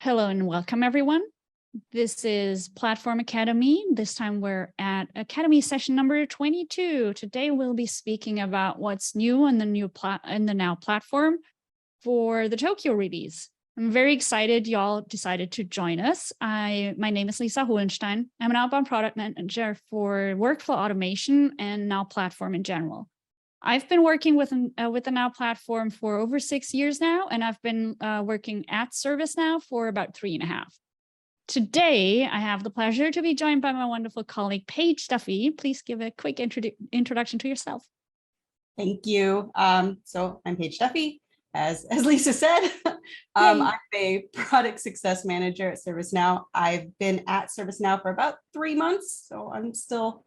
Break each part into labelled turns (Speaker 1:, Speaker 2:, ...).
Speaker 1: Hello and welcome, everyone. This is Platform Academy. This time we're at Academy session number 22. Today we'll be speaking about what's new in the Now platform for the Tokyo release. I'm very excited y'all decided to join us. My name is Lisa Hohenstein. I'm an outbound product manager for workflow automation and Now platform in general. I've been working with the Now platform for over 6 years now, and I've been working at ServiceNow for about 3.5. Today, I have the pleasure to be joined by my wonderful colleague, Paige Duffy. Please give a quick introduction to yourself.
Speaker 2: Thank you. So I'm Paige Duffy, as Lisa said. I'm a product success manager at ServiceNow. I've been at ServiceNow for about 3 months, so I'm still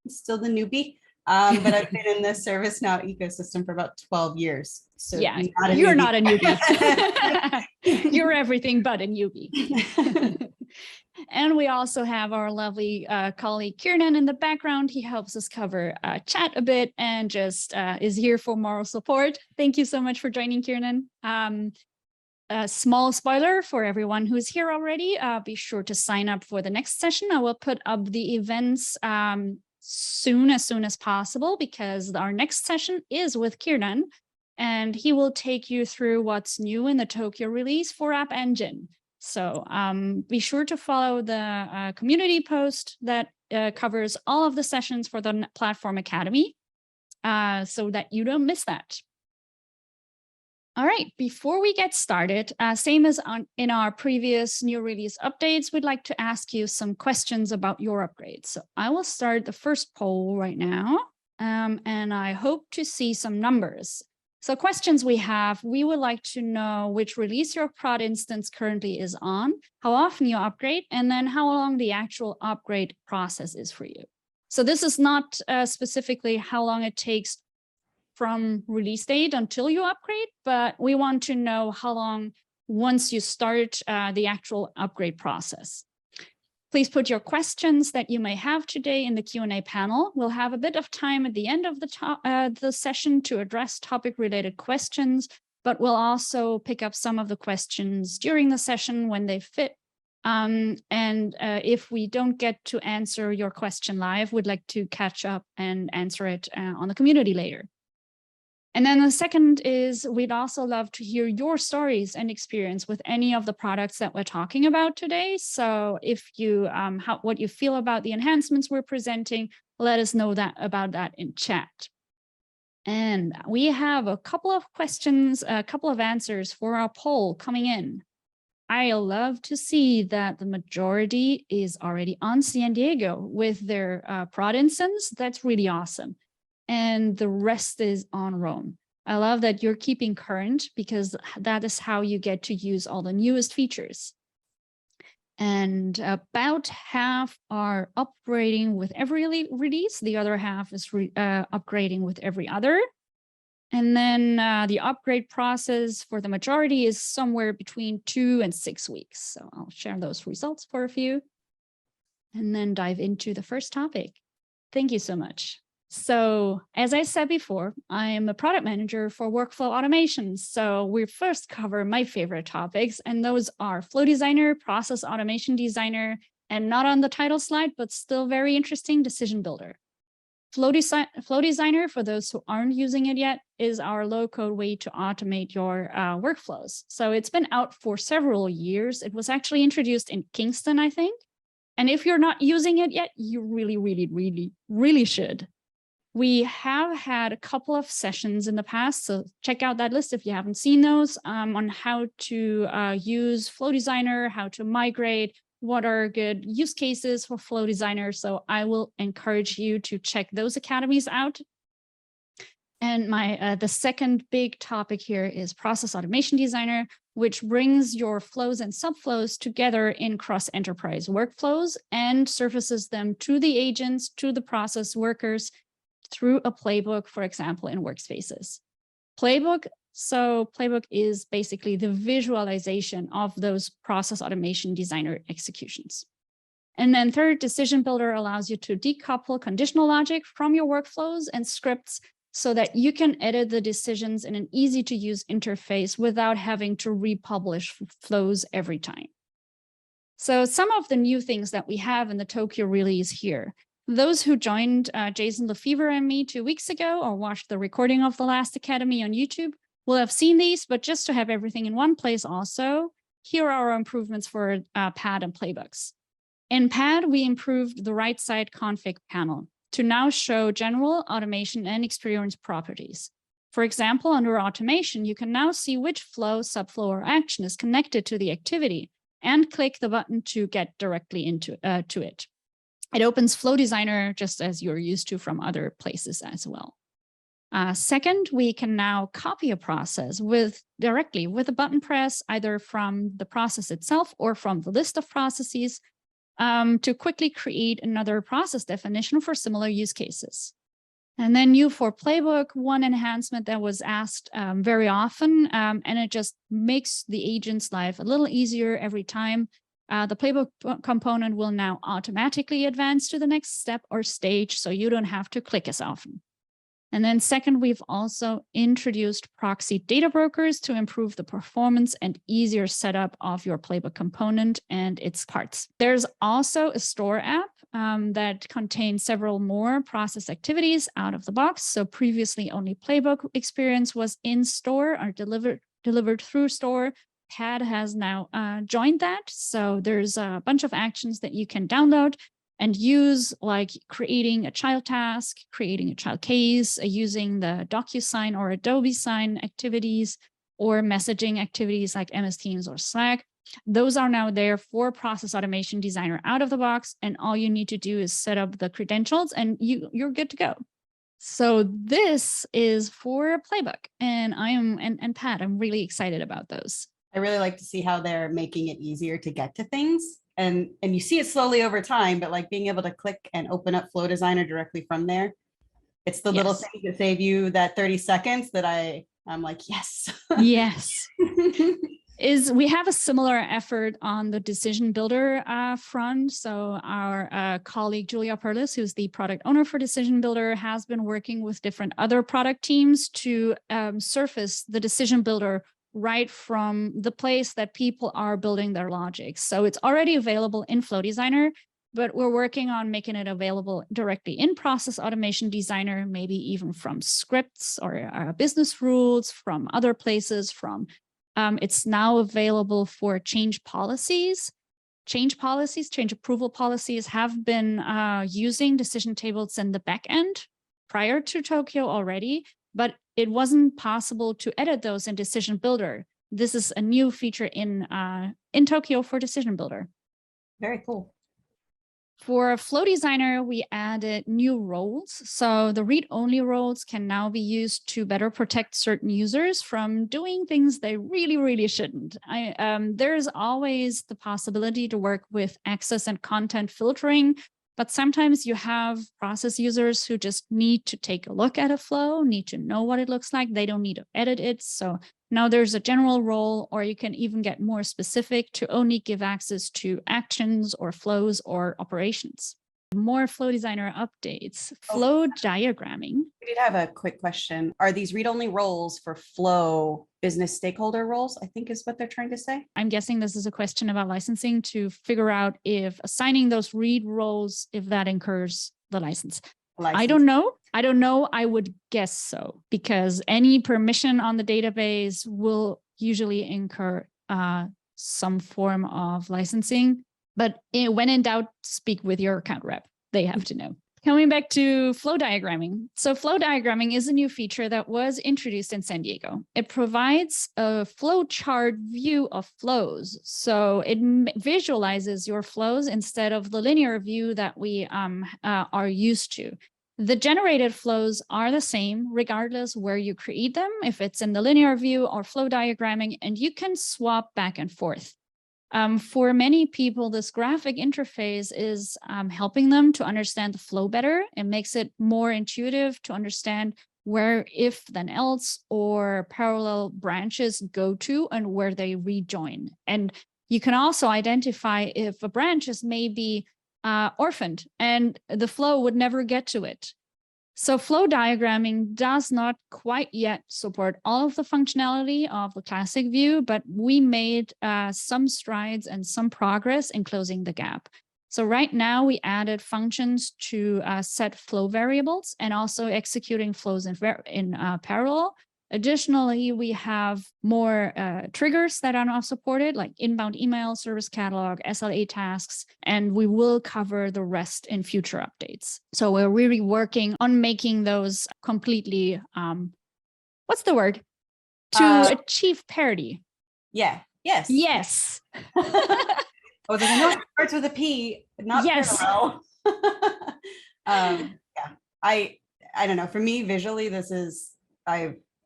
Speaker 2: the newbie. But I've been in the ServiceNow ecosystem for about 12 years. So
Speaker 1: yeah, you're not a newbie. You're everything but a newbie. And we also have our lovely colleague Kiernan in the background. He helps us cover chat a bit and just is here for moral support. Thank you so much for joining, Kiernan. A small spoiler for everyone who's here already. Be sure to sign up for the next session. I will put up the events as soon as possible, because our next session is with Kiernan, and he will take you through what's new in the Tokyo release for App Engine. So be sure to follow the community post that covers all of the sessions for the Platform Academy so that you don't miss that. All right, before we get started, same as in our previous new release updates, we'd like to ask you some questions about your upgrades. So I will start the first poll right now, and I hope to see some numbers. So questions we would like to know which release your prod instance currently is on, how often you upgrade, and then how long the actual upgrade process is for you. So this is not specifically how long it takes from release date until you upgrade, but we want to know how long once you start the actual upgrade process. Please put your questions that you may have today in the Q&A panel. We'll have a bit of time at the end of the session to address topic-related questions, but we'll also pick up some of the questions during the session when they fit. If we don't get to answer your question live, we'd like to catch up and answer it on the community later. And then the second is we'd also love to hear your stories and experience with any of the products that we're talking about today. So if you what you feel about the enhancements we're presenting, let us know about that in chat. And we have a couple of questions, a couple of answers for our poll coming in. I love to see that the majority is already on San Diego with their prod instance. That's really awesome. And the rest is on Rome. I love that you're keeping current, because that is how you get to use all the newest features. And about half are upgrading with every release. The other half is upgrading with every other. And then the upgrade process for the majority is somewhere between 2 and 6 weeks. So I'll share those results for a few and then dive into the first topic. Thank you so much. So as I said before, I am a product manager for workflow automation. So we first cover my favorite topics, and those are Flow Designer, Process Automation Designer, and not on the title slide, but still very interesting, Decision Builder. Flow Designer, for those who aren't using it yet, is our low-code way to automate your workflows. So it's been out for several years. It was actually introduced in Kingston, I think. And if you're not using it yet, you really should. We have had a couple of sessions in the past, so check out that list if you haven't seen those, on how to use Flow Designer, how to migrate, what are good use cases for Flow Designer. So I will encourage you to check those academies out. And the second big topic here is Process Automation Designer, which brings your flows and subflows together in cross-enterprise workflows and surfaces them to the agents, to the process workers, through a playbook, for example, in workspaces. Playbook is basically the visualization of those Process Automation Designer executions. And then third, Decision Builder allows you to decouple conditional logic from your workflows and scripts so that you can edit the decisions in an easy to use interface without having to republish flows every time. So some of the new things that we have in the Tokyo release here. Those who joined Jason Lefevre and me 2 weeks ago or watched the recording of the last Academy on YouTube will have seen these, but just to have everything in one place also, here are our improvements for pad and playbooks. In pad, we improved the right side config panel to now show general automation and experience properties. For example, under automation, you can now see which flow, subflow, or action is connected to the activity and click the button to get directly into to it. It opens Flow Designer just as you're used to from other places as well. Second, we can now copy a process directly with a button press, either from the process itself or from the list of processes, to quickly create another process definition for similar use cases. And then new for Playbook, one enhancement that was asked very often, and it just makes the agent's life a little easier every time. The Playbook component will now automatically advance to the next step or stage, so you don't have to click as often. And then second, we've also introduced proxy data brokers to improve the performance and easier setup of your Playbook component and its parts. There's also a store app that contains several more process activities out of the box. So previously only Playbook experience was in store or delivered through store. Pad has now joined that. So there's a bunch of actions that you can download and use, like creating a child task, creating a child case, using the DocuSign or Adobe Sign activities, or messaging activities like MS Teams or Slack. Those are now there for Process Automation Designer out of the box, and all you need to do is set up the credentials and you're good to go. So this is for Playbook, and and Pat, I'm really excited about those.
Speaker 2: I really like to see how they're making it easier to get to things. And you see it slowly over time, but like being able to click and open up Flow Designer directly from there. It's the little things that save you that 30 seconds that I'm like, yes.
Speaker 1: Yes. We have a similar effort on the Decision Builder front. So our colleague, Julia Perlis, who's the product owner for Decision Builder, has been working with different other product teams to surface the Decision Builder right from the place that people are building their logic. So it's already available in Flow Designer, but we're working on making it available directly in Process Automation Designer, maybe even from scripts or business rules from other places. It's now available for change policies. Change approval policies have been using decision tables in the back end prior to Tokyo already, but it wasn't possible to edit those in Decision Builder. This is a new feature in Tokyo for Decision Builder.
Speaker 2: Very cool.
Speaker 1: For Flow Designer, we added new roles. So the read-only roles can now be used to better protect certain users from doing things they really, really shouldn't. There's always the possibility to work with access and content filtering, but sometimes you have process users who just need to take a look at a flow, need to know what it looks like. They don't need to edit it. So now there's a general role, or you can even get more specific to only give access to actions or flows or operations. More Flow Designer updates, flow diagramming.
Speaker 2: We did have a quick question. Are these read-only roles for Flow business stakeholder roles, I think is what they're trying to say?
Speaker 1: I'm guessing this is a question about licensing to figure out if assigning those read roles, if that incurs the license. I don't know. I would guess so, because any permission on the database will usually incur some form of licensing. But when in doubt, speak with your account rep. They have to know. Coming back to flow diagramming. So flow diagramming is a new feature that was introduced in San Diego. It provides a flow chart view of flows. So it visualizes your flows instead of the linear view that we are used to. The generated flows are the same regardless where you create them, if it's in the linear view or flow diagramming, and you can swap back and forth. For many people, this graphic interface is helping them to understand the flow better. It makes it more intuitive to understand where if then else or parallel branches go to and where they rejoin. And you can also identify if a branch is maybe orphaned and the flow would never get to it. So flow diagramming does not quite yet support all of the functionality of the classic view, but we made some strides and some progress in closing the gap. So right now we added functions to set flow variables and also executing flows in parallel. Additionally, we have more triggers that are now supported, like inbound email, service catalog, SLA tasks, and we will cover the rest in future updates. So we're really working on making those completely, what's the word? To achieve parity.
Speaker 2: Yeah, yes.
Speaker 1: Yes.
Speaker 2: Oh, there's a note that starts with a P, not parallel. Yeah, I don't know. For me, visually, this is,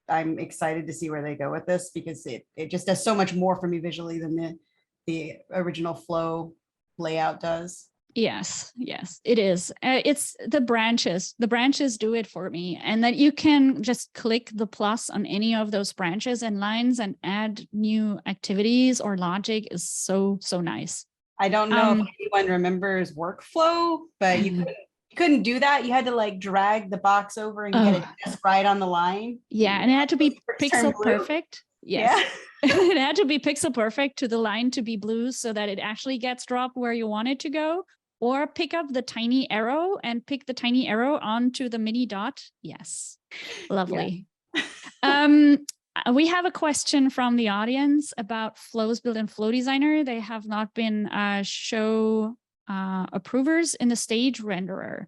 Speaker 2: I'm excited to see where they go with this, because it just does so much more for me visually than the original flow layout does.
Speaker 1: Yes, it is. It's the branches. The branches do it for me. And that you can just click the plus on any of those branches and lines and add new activities or logic is so nice.
Speaker 2: I don't know if anyone remembers workflow, but you couldn't do that. You had to like drag the box over and get it just right on the line.
Speaker 1: Yeah, and it had to be pixel perfect. Yes. Yeah. It had to be pixel perfect to the line to be blue so that it actually gets dropped where you want it to go. Or pick up the tiny arrow and pick the tiny arrow onto the mini dot. Yes, lovely. Yeah. We have a question from the audience about flows built in Flow Designer. They have not been show approvers in the stage renderer.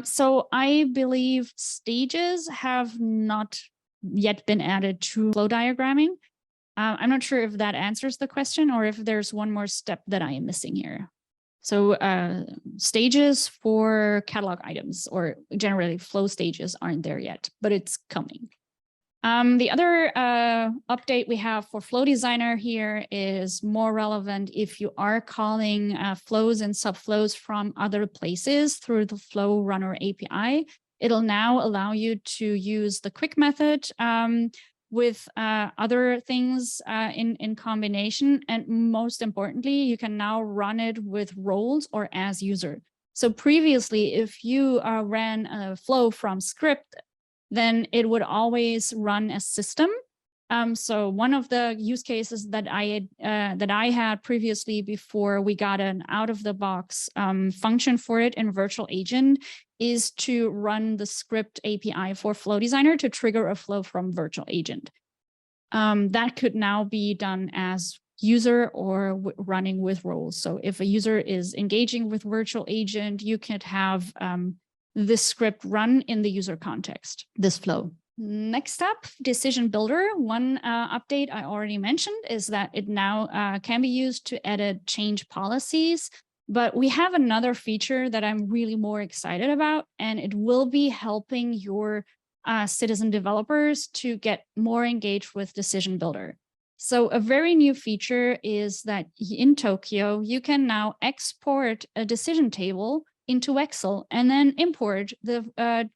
Speaker 1: So I believe stages have not yet been added to flow diagramming. I'm not sure if that answers the question or if there's one more step that I am missing here. So stages for catalog items, or generally flow stages, aren't there yet, but it's coming. The other update we have for Flow Designer here is more relevant if you are calling flows and subflows from other places through the Flow Runner API. It'll now allow you to use the quick method with other things in combination. And most importantly, you can now run it with roles or as user. So previously, if you ran a flow from script, then it would always run as system. So one of the use cases that I had previously before we got an out-of-the-box function for it in Virtual Agent is to run the script API for Flow Designer to trigger a flow from Virtual Agent. That could now be done as user or running with roles. So if a user is engaging with Virtual Agent, you could have this script run in the user context, this flow. Next up, Decision Builder. One update I already mentioned is that it now can be used to edit change policies, but we have another feature that I'm really more excited about, and it will be helping your citizen developers to get more engaged with Decision Builder. So a very new feature is that in Tokyo, you can now export a decision table into Excel and then import the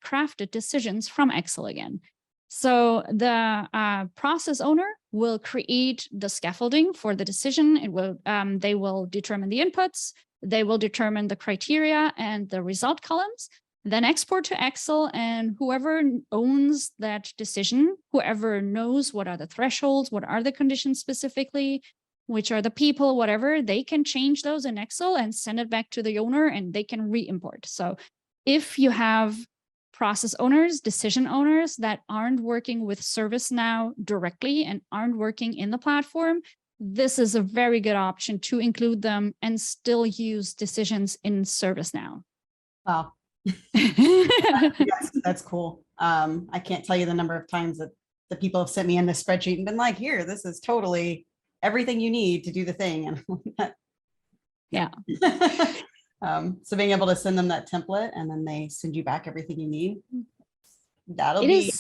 Speaker 1: crafted decisions from Excel again. So the process owner will create the scaffolding for the decision. It will they will determine the inputs, they will determine the criteria and the result columns, then export to Excel, and whoever owns that decision, whoever knows what are the thresholds, what are the conditions specifically, which are the people, whatever, they can change those in Excel and send it back to the owner and they can re-import. So if you have process owners, decision owners that aren't working with ServiceNow directly and aren't working in the platform, this is a very good option to include them and still use decisions in ServiceNow.
Speaker 2: Wow. Yes, that's cool. I can't tell you the number of times that the people have sent me in this spreadsheet and been like, here, this is totally everything you need to do the thing. And
Speaker 1: yeah.
Speaker 2: So being able to send them that template and then they send you back everything you need, that'll be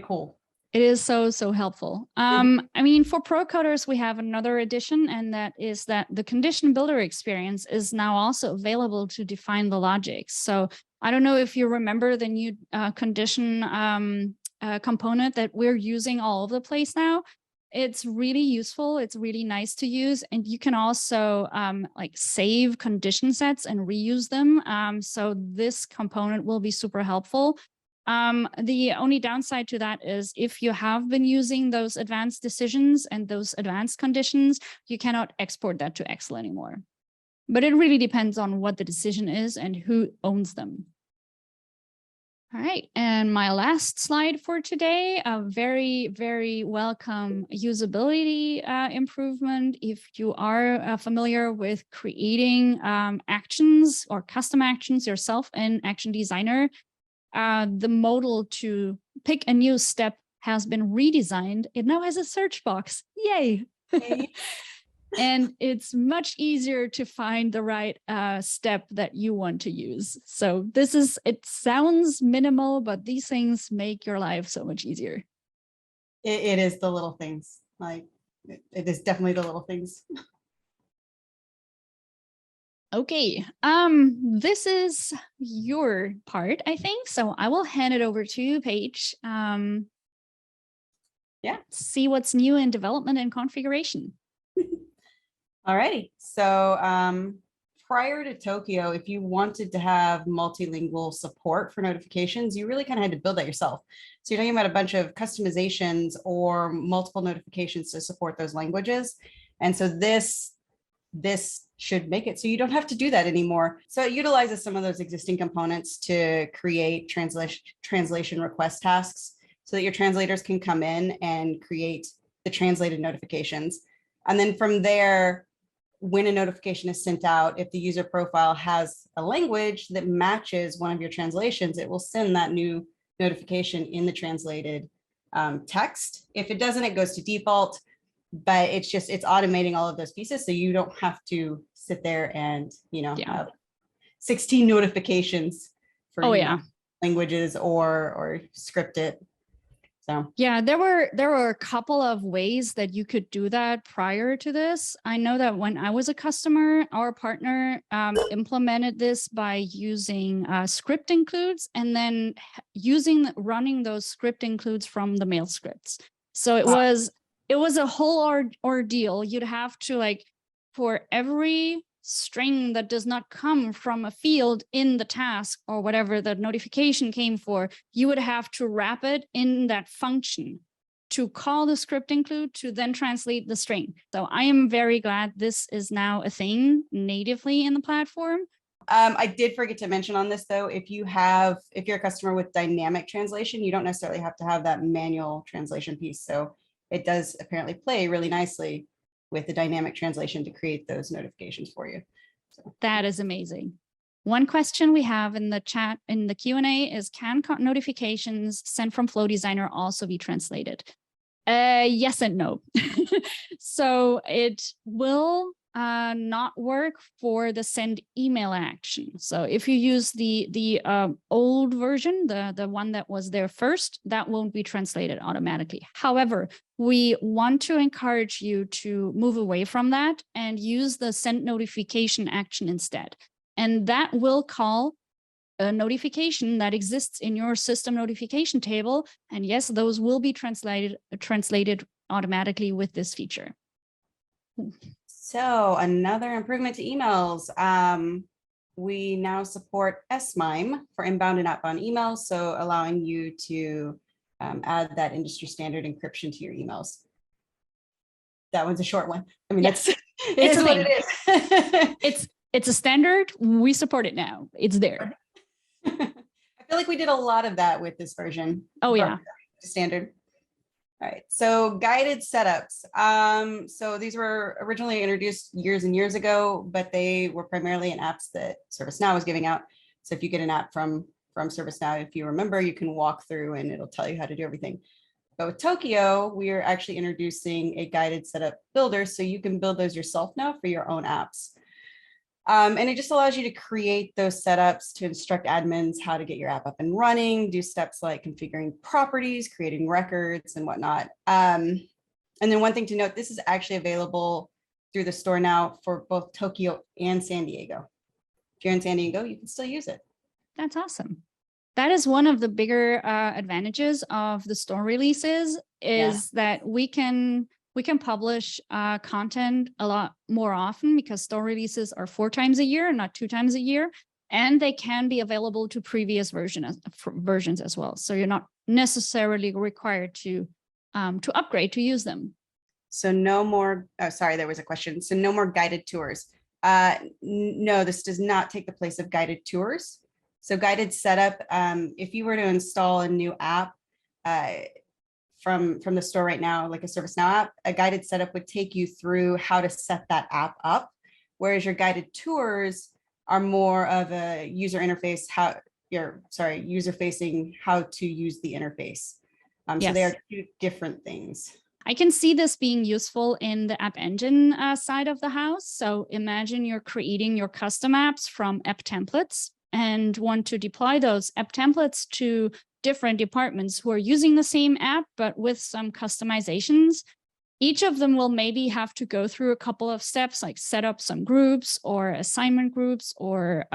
Speaker 2: cool.
Speaker 1: It is so helpful. I mean, for pro coders, we have another addition, and that is that the condition builder experience is now also available to define the logic. So I don't know if you remember the new condition component that we're using all over the place now. It's really useful. It's really nice to use. And you can also like save condition sets and reuse them. So this component will be super helpful. The only downside to that is if you have been using those advanced decisions and those advanced conditions, you cannot export that to Excel anymore. But it really depends on what the decision is and who owns them. All right, and my last slide for today, a very, very welcome usability improvement. If you are familiar with creating actions or custom actions yourself in Action Designer, the modal to pick a new step has been redesigned. It now has a search box. Yay! And it's much easier to find the right step that you want to use. So it sounds minimal, but these things make your life so much easier.
Speaker 2: It is the little things. Like it is definitely the little things.
Speaker 1: Okay, this is your part, I think. So I will hand it over to you, Paige.
Speaker 2: Yeah.
Speaker 1: See what's new in development and configuration.
Speaker 2: All righty. So prior to Tokyo, if you wanted to have multilingual support for notifications, you really kind of had to build that yourself. So you're talking about a bunch of customizations or multiple notifications to support those languages. And so this should make it so you don't have to do that anymore. So it utilizes some of those existing components to create translation request tasks so that your translators can come in and create the translated notifications. And then from there, when a notification is sent out, if the user profile has a language that matches one of your translations, it will send that new notification in the translated text. If it doesn't, it goes to default, but it's automating all of those pieces. So you don't have to sit there and, have 16 notifications for languages or script it. So
Speaker 1: yeah, there were a couple of ways that you could do that prior to this. I know that when I was a customer, our partner implemented this by using script includes and then running those script includes from the mail scripts. So it was a whole ordeal. You'd have to for every string that does not come from a field in the task or whatever the notification came for, you would have to wrap it in that function to call the script include to then translate the string. So I am very glad this is now a thing natively in the platform.
Speaker 2: I did forget to mention on this though, if you're a customer with dynamic translation, you don't necessarily have to have that manual translation piece. So it does apparently play really nicely with the dynamic translation to create those notifications for you. So
Speaker 1: that is amazing. One question we have in the chat, in the Q&A is, can notifications sent from Flow Designer also be translated? Yes and no. So it will not work for the send email action. So if you use the old version, the one that was there first, that won't be translated automatically. However, we want to encourage you to move away from that and use the send notification action instead. And that will call a notification that exists in your system notification table. And yes, those will be translated automatically with this feature.
Speaker 2: So another improvement to emails. We now support SMIME for inbound and outbound emails. So allowing you to add that industry standard encryption to your emails. That one's a short one. I mean,
Speaker 1: yes.
Speaker 2: It's what it is.
Speaker 1: It's a standard. We support it now. It's there.
Speaker 2: I feel like we did a lot of that with this version.
Speaker 1: Oh yeah.
Speaker 2: Standard. All right, so guided setups. So these were originally introduced years and years ago, but they were primarily in apps that ServiceNow was giving out. So if you get an app from ServiceNow, if you remember, you can walk through and it'll tell you how to do everything. But with Tokyo, we are actually introducing a guided setup builder, so you can build those yourself now for your own apps. And it just allows you to create those setups to instruct admins how to get your app up and running, do steps like configuring properties, creating records and whatnot. And then one thing to note, this is actually available through the store now for both Tokyo and San Diego. If you're in San Diego, you can still use it.
Speaker 1: That's awesome. That is one of the bigger advantages of the store releases is that we can publish content a lot more often because store releases are 4 times a year, not 2 times a year. And they can be available to previous versions as well. So you're not necessarily required to upgrade to use them.
Speaker 2: So no more, oh, sorry, there was a question. So no more guided tours. No, this does not take the place of guided tours. So guided setup, if you were to install a new app from the store right now, like a ServiceNow app, a guided setup would take you through how to set that app up. Whereas your guided tours are more of a user interface, user facing how to use the interface. So they are two different things.
Speaker 1: I can see this being useful in the App Engine side of the house. So imagine you're creating your custom apps from app templates and want to deploy those app templates to different departments who are using the same app, but with some customizations. Each of them will maybe have to go through a couple of steps, like set up some groups or assignment groups or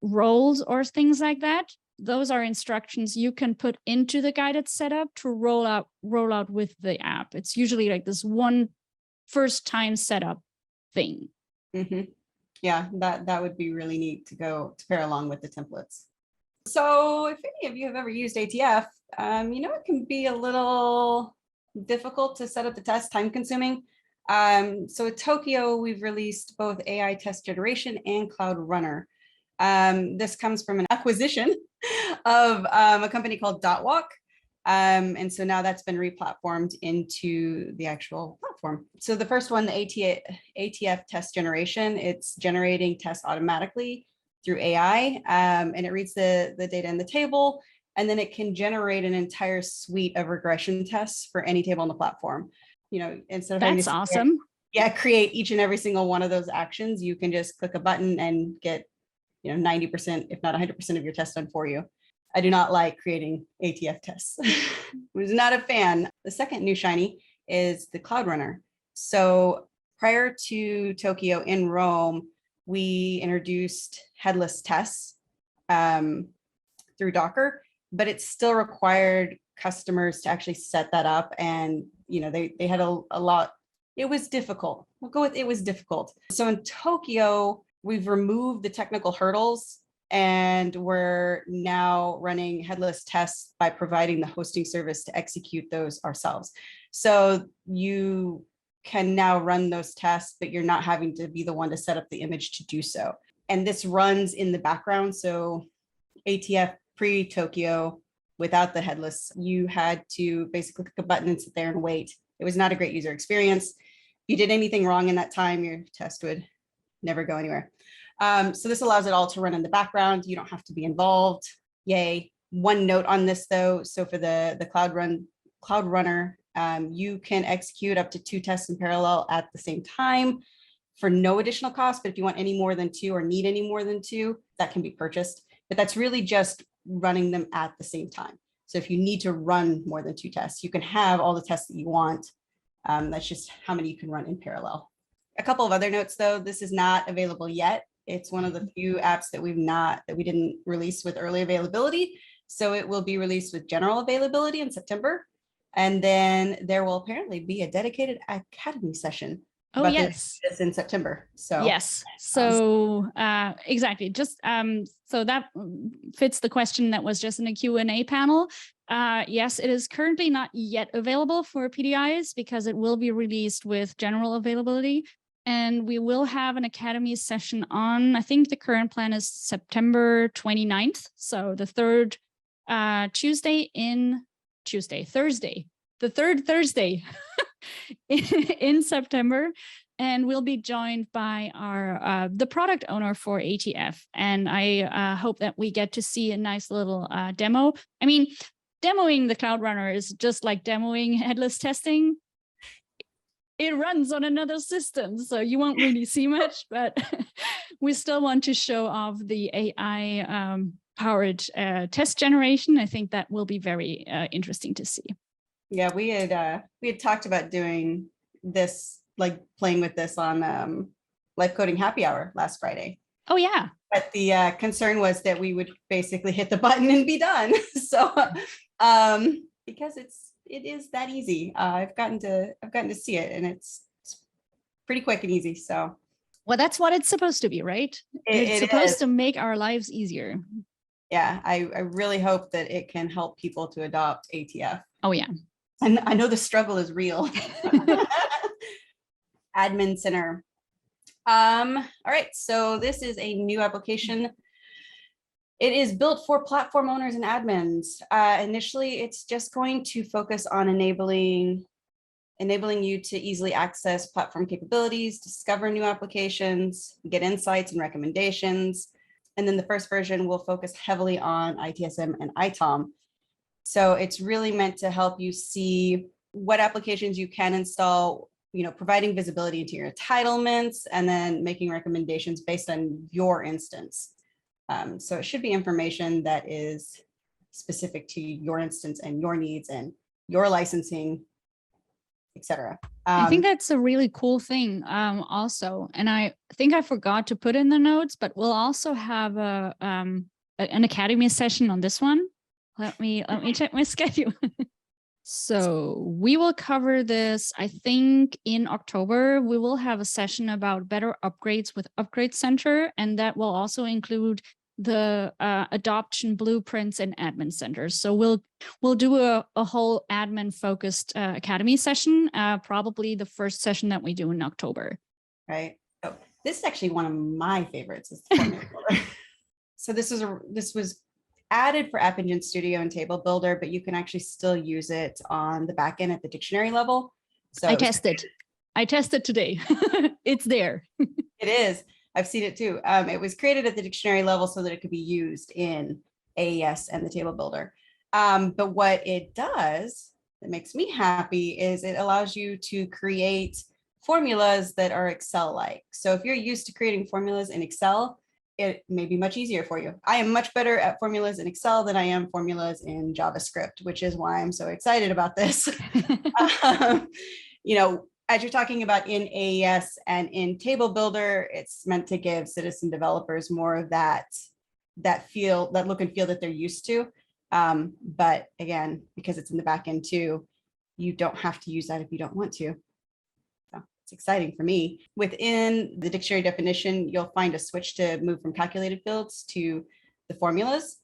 Speaker 1: roles or things like that. Those are instructions you can put into the guided setup to roll out with the app. It's usually like this one first time setup thing.
Speaker 2: Mm-hmm. Yeah, that would be really neat to pair along with the templates. So if any of you have ever used ATF, it can be a little difficult to set up the test, time consuming. So at Tokyo, we've released both AI test generation and Cloud Runner. This comes from an acquisition of a company called DotWalk. And so now that's been replatformed into the actual platform. So the first one, the ATF test generation, it's generating tests automatically through AI, and it reads the data in the table, and then it can generate an entire suite of regression tests for any table on the platform. Instead of
Speaker 1: that's awesome.
Speaker 2: Create each and every single one of those actions, you can just click a button and get 90%, if not 100% of your tests done for you. I do not like creating ATF tests. I was not a fan. The second new shiny is the Cloud Runner. So prior to Tokyo in Rome, we introduced headless tests through Docker, but it still required customers to actually set that up. And, they had a lot. It was difficult. We'll go with it was difficult. So in Tokyo, we've removed the technical hurdles and we're now running headless tests by providing the hosting service to execute those ourselves. So you can now run those tests, but you're not having to be the one to set up the image to do so. And this runs in the background. So ATF pre-Tokyo, without the headless, you had to basically click a button and sit there and wait. It was not a great user experience. If you did anything wrong in that time, your test would never go anywhere. So this allows it all to run in the background. You don't have to be involved. Yay. One note on this though. So for the Cloud Runner, you can execute up to 2 tests in parallel at the same time for no additional cost. But if you want any more than 2 or need any more than 2, that can be purchased. But that's really just running them at the same time. So if you need to run more than 2 tests, you can have all the tests that you want. That's just how many you can run in parallel. A couple of other notes though, this is not available yet. It's one of the few apps that we didn't release with early availability. So it will be released with general availability in September. And then there will apparently be a dedicated academy session.
Speaker 1: Oh, yes.
Speaker 2: This in September. So
Speaker 1: yes. So exactly. Just so that fits the question that was just in a Q&A panel. Yes, it is currently not yet available for PDIs because it will be released with general availability. And we will have an academy session on, I think the current plan is September 29th. So the third Thursday, the third Thursday in September. And we'll be joined by the product owner for ATF. And I hope that we get to see a nice little demo. I mean, demoing the Cloud Runner is just like demoing headless testing. It runs on another system, so you won't really see much, but we still want to show off the AI powered test generation. I think that will be very interesting to see.
Speaker 2: Yeah, we had talked about doing this, like playing with this on Live Coding Happy Hour last Friday.
Speaker 1: Oh yeah.
Speaker 2: But the concern was that we would basically hit the button and be done. So because it is that easy. I've gotten to see it, and it's pretty quick and easy. So
Speaker 1: Well, that's what it's supposed to be, right? It's
Speaker 2: It
Speaker 1: supposed
Speaker 2: is.
Speaker 1: to make our lives easier.
Speaker 2: Yeah, I really hope that it can help people to adopt ATF.
Speaker 1: Oh, yeah.
Speaker 2: And I know the struggle is real. Admin Center. All right, so this is a new application. It is built for platform owners and admins. Initially, it's just going to focus on enabling you to easily access platform capabilities, discover new applications, get insights and recommendations. And then the first version will focus heavily on ITSM and ITOM. So it's really meant to help you see what applications you can install, providing visibility into your entitlements, and then making recommendations based on your instance. So it should be information that is specific to your instance and your needs and your licensing, etc.
Speaker 1: I think that's a really cool thing also. And I think I forgot to put in the notes, but we'll also have an academy session on this one. Let me check my schedule. So we will cover this, I think in October. We will have a session about better upgrades with Upgrade Center, and that will also include the adoption blueprints and admin centers. So we'll do a whole admin focused academy session, probably the first session that we do in October.
Speaker 2: Right. Oh, this is actually one of my favorites. Is the formula builder. So this was added for App Engine Studio and Table Builder, but you can actually still use it on the back end at the dictionary level. So
Speaker 1: I tested today. It's there.
Speaker 2: It is. I've seen it too. It was created at the dictionary level so that it could be used in AES and the Table Builder. But what it does that makes me happy is it allows you to create formulas that are Excel-like. So if you're used to creating formulas in Excel, it may be much easier for you. I am much better at formulas in Excel than I am formulas in JavaScript, which is why I'm so excited about this. As you're talking about in AES and in Table Builder, it's meant to give citizen developers more of that look and feel that they're used to. But again, because it's in the back end too, you don't have to use that if you don't want to. So it's exciting for me. Within the dictionary definition, you'll find a switch to move from calculated fields to the formulas.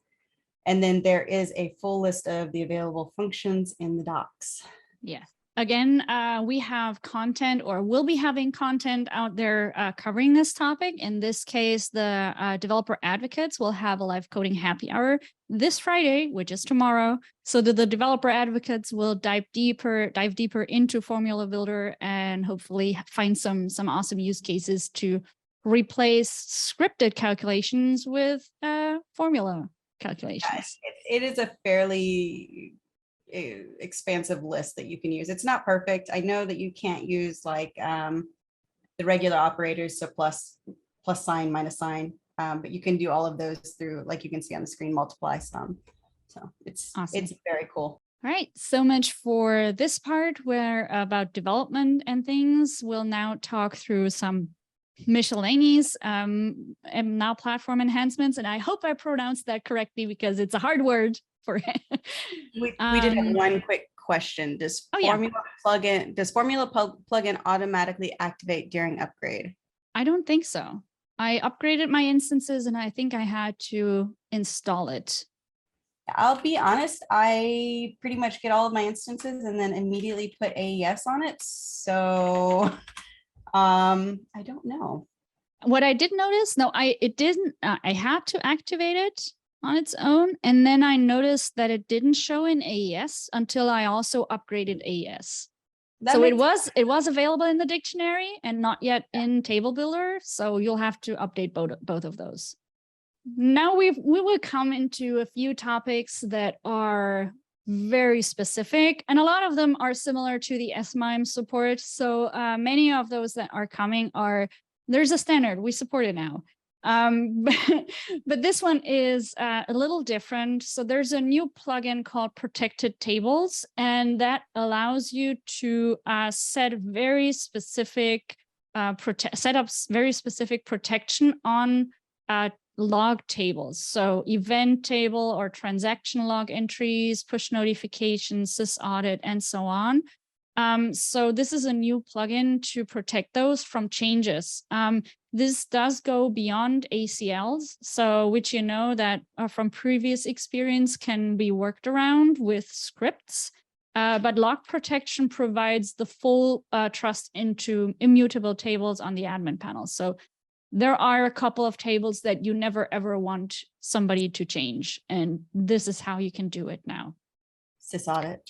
Speaker 2: And then there is a full list of the available functions in the docs.
Speaker 1: Yeah. Again, we have content, or we'll be having content out there covering this topic. In this case, the developer advocates will have a live coding happy hour this Friday, which is tomorrow. So that the developer advocates will dive deeper into Formula Builder and hopefully find some awesome use cases to replace scripted calculations with formula calculations.
Speaker 2: Yes, it is a fairly expansive list that you can use. It's not perfect. I know that you can't use like the regular operators, so plus sign, minus sign, but you can do all of those through, like you can see on the screen, multiply sum. So it's awesome. It's very cool.
Speaker 1: All right, so much for this part where about development and things. We'll now talk through some miscellaneous and now platform enhancements, and I hope I pronounced that correctly because it's a hard word.
Speaker 2: We did have one quick question. Does Formula plugin automatically activate during upgrade?
Speaker 1: I don't think so. I upgraded my instances and I think I had to install it.
Speaker 2: I'll be honest, I pretty much get all of my instances and then immediately put AES on it. So I don't know.
Speaker 1: What I did notice, I had to activate it on its own. And then I noticed that it didn't show in AES until I also upgraded AES. So it was available in the dictionary and not yet in Table Builder. So you'll have to update both of those. Now we will come into a few topics that are very specific, and a lot of them are similar to the SMIME support. So many of those that are coming there's a standard, we support it now. But this one is a little different. So there's a new plugin called Protected Tables, and that allows you to set very specific very specific protection on log tables. So event table or transaction log entries, push notifications, sys audit, and so on. So this is a new plugin to protect those from changes. This does go beyond ACLs, so which you know that from previous experience can be worked around with scripts. But lock protection provides the full trust into immutable tables on the admin panel. So there are a couple of tables that you never ever want somebody to change, and this is how you can do it now.
Speaker 2: Sys audit.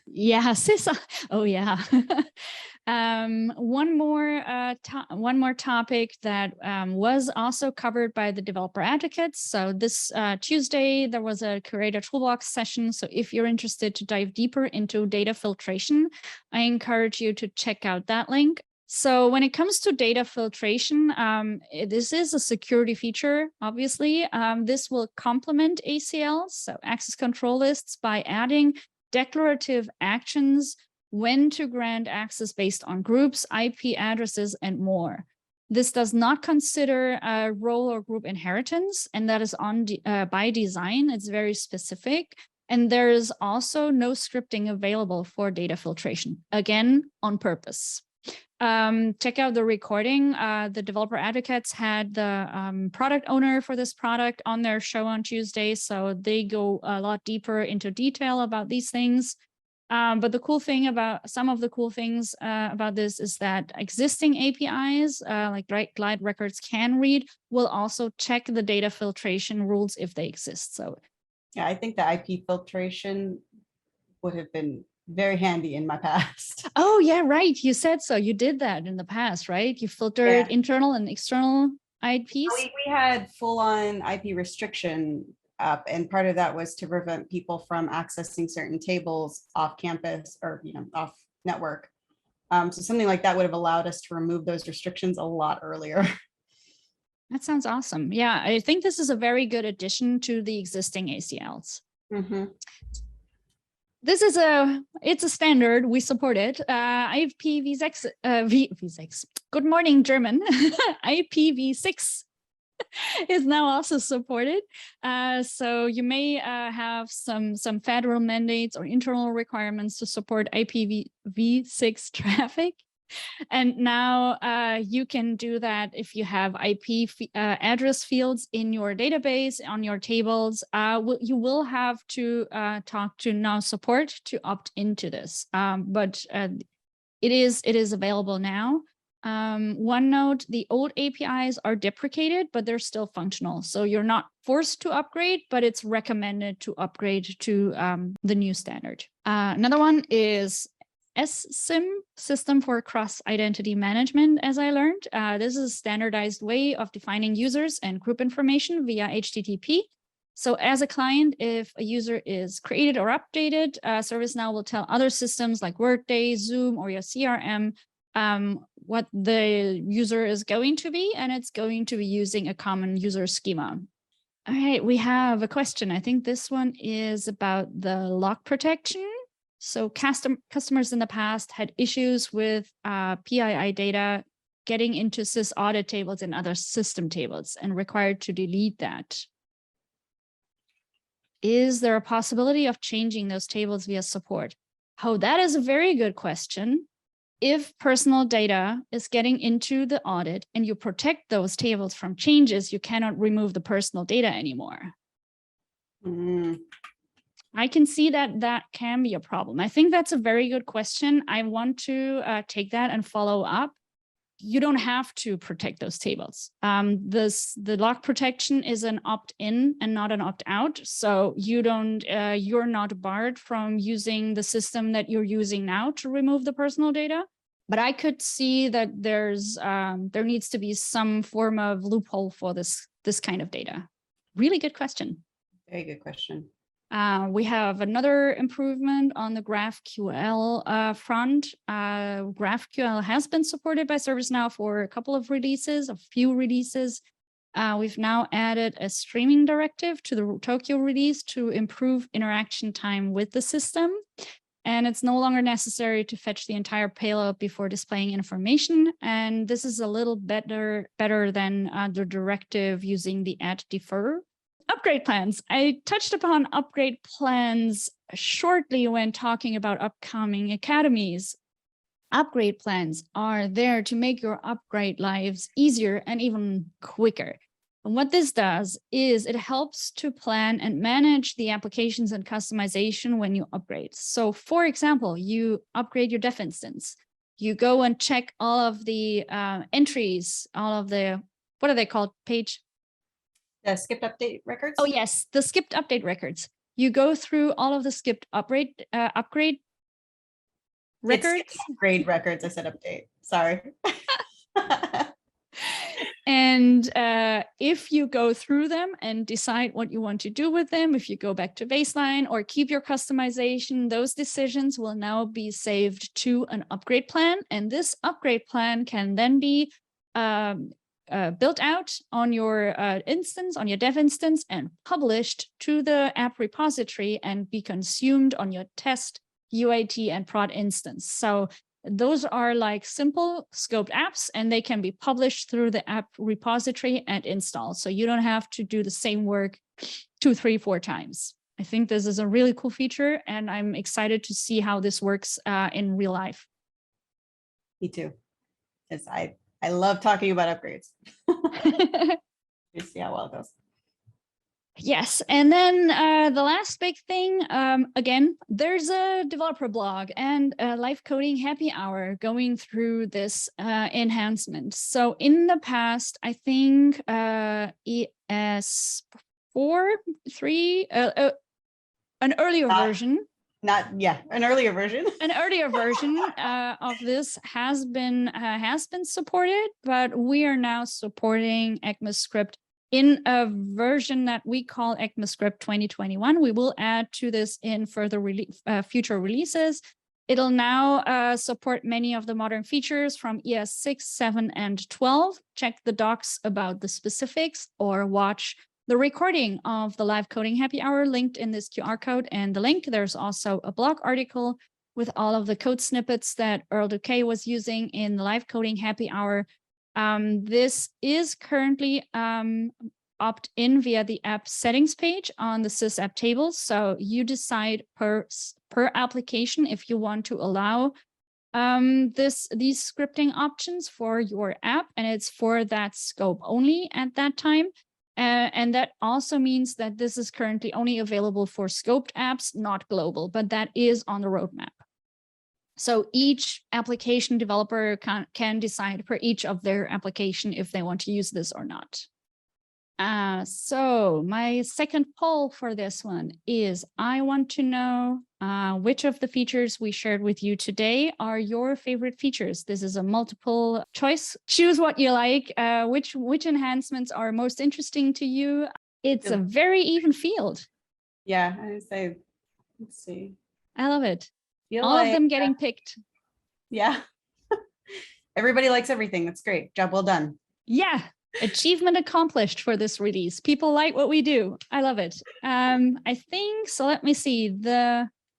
Speaker 1: Yeah, oh yeah. One more topic that was also covered by the developer advocates. So this Tuesday, there was a Curator Toolbox session. So if you're interested to dive deeper into data filtration, I encourage you to check out that link. So when it comes to data filtration, this is a security feature, obviously. This will complement ACLs, so access control lists, by adding declarative actions when to grant access based on groups, IP addresses, and more. This does not consider role or group inheritance, and that is by design. It's very specific. And there is also no scripting available for data filtration, again, on purpose. Check out the recording. The developer advocates had the product owner for this product on their show on Tuesday, so they go a lot deeper into detail about these things. But the cool thing about some of the cool things about this is that existing APIs like Glide Records can read will also check the data filtration rules if they exist. So
Speaker 2: yeah, I think the IP filtration would have been very handy in my past.
Speaker 1: Oh, yeah, right. You said so. You did that in the past, right? You filtered internal and external IPs.
Speaker 2: We had full-on IP restriction up, and part of that was to prevent people from accessing certain tables off campus or off network. So something like that would have allowed us to remove those restrictions a lot earlier.
Speaker 1: That sounds awesome. Yeah, I think this is a very good addition to the existing ACLs.
Speaker 2: Mm-hmm.
Speaker 1: This is it's a standard, we support it. IPv6, good morning, German. IPv6 is now also supported. So you may have some federal mandates or internal requirements to support IPv6 traffic. And now you can do that if you have IP address fields in your database, on your tables. You will have to talk to Now support to opt into this, but it is available now. One note, the old APIs are deprecated, but they're still functional. So you're not forced to upgrade, but it's recommended to upgrade to the new standard. Another one is SSIM, System for Cross-Identity Management, as I learned. This is a standardized way of defining users and group information via HTTP. So as a client, if a user is created or updated, ServiceNow will tell other systems like Workday, Zoom, or your CRM what the user is going to be, and it's going to be using a common user schema. All right, we have a question. I think this one is about the lock protection. So customers in the past had issues with PII data getting into sys audit tables and other system tables and required to delete that. Is there a possibility of changing those tables via support? Oh, that is a very good question. If personal data is getting into the audit and you protect those tables from changes, you cannot remove the personal data anymore. I can see that that can be a problem. I think that's a very good question. I want to take that and follow up. You don't have to protect those tables. The lock protection is an opt-in and not an opt-out. So you're not barred from using the system that you're using now to remove the personal data. But I could see that there needs to be some form of loophole for this kind of data. Really good question.
Speaker 2: Very good question.
Speaker 1: We have another improvement on the GraphQL front. GraphQL has been supported by ServiceNow for a few releases. We've now added a streaming directive to the Tokyo release to improve interaction time with the system. And it's no longer necessary to fetch the entire payload before displaying information. And this is a little better than the directive using the add defer. Upgrade plans. I touched upon upgrade plans shortly when talking about upcoming academies. Upgrade plans are there to make your upgrade lives easier and even quicker. And what this does is it helps to plan and manage the applications and customization when you upgrade. So for example, you upgrade your dev instance. You go and check all of the entries, all of the, what are they called, Paige?
Speaker 2: The skipped update records?
Speaker 1: Oh yes, the skipped update records. You go through all of the skipped upgrade records.
Speaker 2: It's upgrade records. I said update. Sorry.
Speaker 1: And if you go through them and decide what you want to do with them, if you go back to baseline or keep your customization, those decisions will now be saved to an upgrade plan. And this upgrade plan can then be built out on your instance, on your dev instance, and published to the app repository and be consumed on your test, UAT, and prod instance. So those are like simple scoped apps, and they can be published through the app repository and installed. So you don't have to do the same work 2, 3, 4 times. I think this is a really cool feature, and I'm excited to see how this works in real life.
Speaker 2: Me too, because I love talking about upgrades. You see how well it goes.
Speaker 1: Yes, and then the last big thing, again, there's a developer blog and a live coding happy hour going through this enhancement. So in the past, I think ES4, 3, an earlier version.
Speaker 2: An earlier version.
Speaker 1: An earlier version of this has been supported, but we are now supporting ECMAScript in a version that we call ECMAScript 2021. We will add to this in further future releases. It'll now support many of the modern features from ES 6, 7, and 12. Check the docs about the specifics or watch the recording of the live coding happy hour linked in this QR code and the link. There's also a blog article with all of the code snippets that Earl Duque was using in the live coding happy hour. This is currently opt-in via the app settings page on the SysApp table. So you decide per application if you want to allow these scripting options for your app, and it's for that scope only at that time. And that also means that this is currently only available for scoped apps, not global, but that is on the roadmap. So each application developer can decide for each of their application if they want to use this or not. So my second poll for this one is, I want to know which of the features we shared with you today are your favorite features. This is a multiple choice. Choose what you like. Which enhancements are most interesting to you? It's a very even field.
Speaker 2: Yeah, I would say, let's see.
Speaker 1: I love it. All of them getting picked.
Speaker 2: Yeah. Everybody likes everything. That's great. Job well done.
Speaker 1: Yeah. Achievement accomplished for this release. People like what we do. I love it. I think so. Let me see.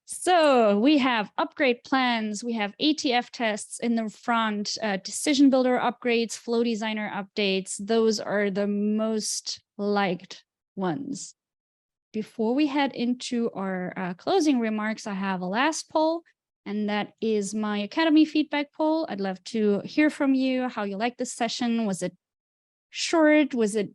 Speaker 1: So we have upgrade plans. We have ATF tests in the front, decision builder upgrades, flow designer updates. Those are the most liked ones. Before we head into our closing remarks, I have a last poll, and that is my Academy feedback poll. I'd love to hear from you how you liked this session. Was it short? Was it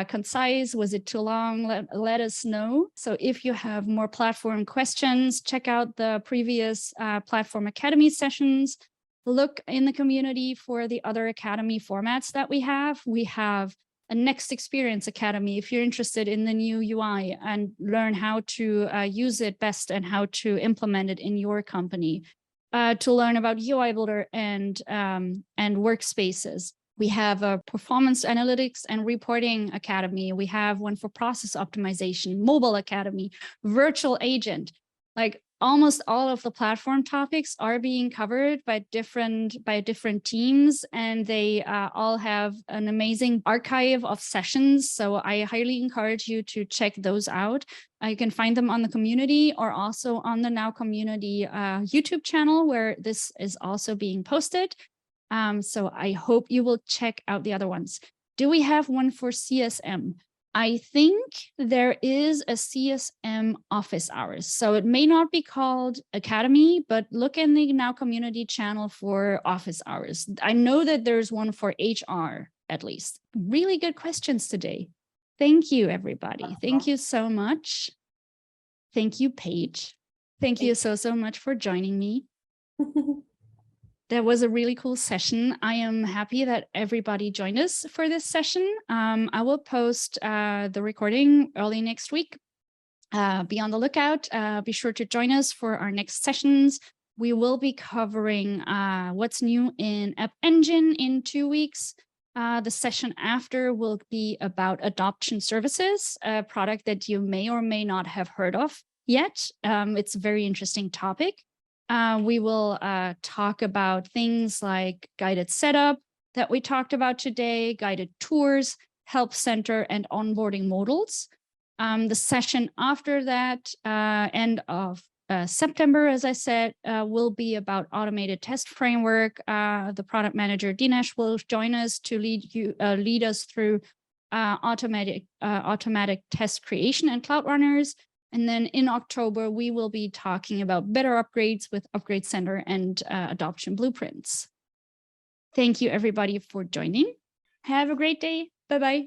Speaker 1: concise? Was it too long? Let us know. So if you have more platform questions, check out the previous Platform Academy sessions. Look in the community for the other Academy formats that we have. We have a Next Experience Academy if you're interested in the new UI and learn how to use it best and how to implement it in your company. To learn about UI Builder and workspaces. We have a Performance Analytics and Reporting Academy. We have one for Process Optimization, Mobile Academy, Virtual Agent. Like almost all of the platform topics are being covered by different teams, and they all have an amazing archive of sessions. So I highly encourage you to check those out. You can find them on the community or also on the Now Community YouTube channel, where this is also being posted. So I hope you will check out the other ones. Do we have one for CSM? I think there is a CSM office hours. So it may not be called Academy, but look in the Now community channel for office hours. I know that there's one for HR at least. Really good questions today. Thank you, everybody. Thank you so much. Thank you, Paige. Thank you so much for joining me. That was a really cool session. I am happy that everybody joined us for this session. I will post the recording early next week. Be on the lookout. Be sure to join us for our next sessions. We will be covering what's new in App Engine in 2 weeks. The session after will be about adoption services, a product that you may or may not have heard of yet. It's a very interesting topic. We will talk about things like guided setup that we talked about today, guided tours, help center, and onboarding modals. The session after that, end of September, as I said, will be about automated test framework. The product manager, Dinesh, will join us to lead us through automatic test creation and cloud runners. And then in October, we will be talking about better upgrades with Upgrade Center and adoption blueprints. Thank you, everybody, for joining. Have a great day. Bye-bye.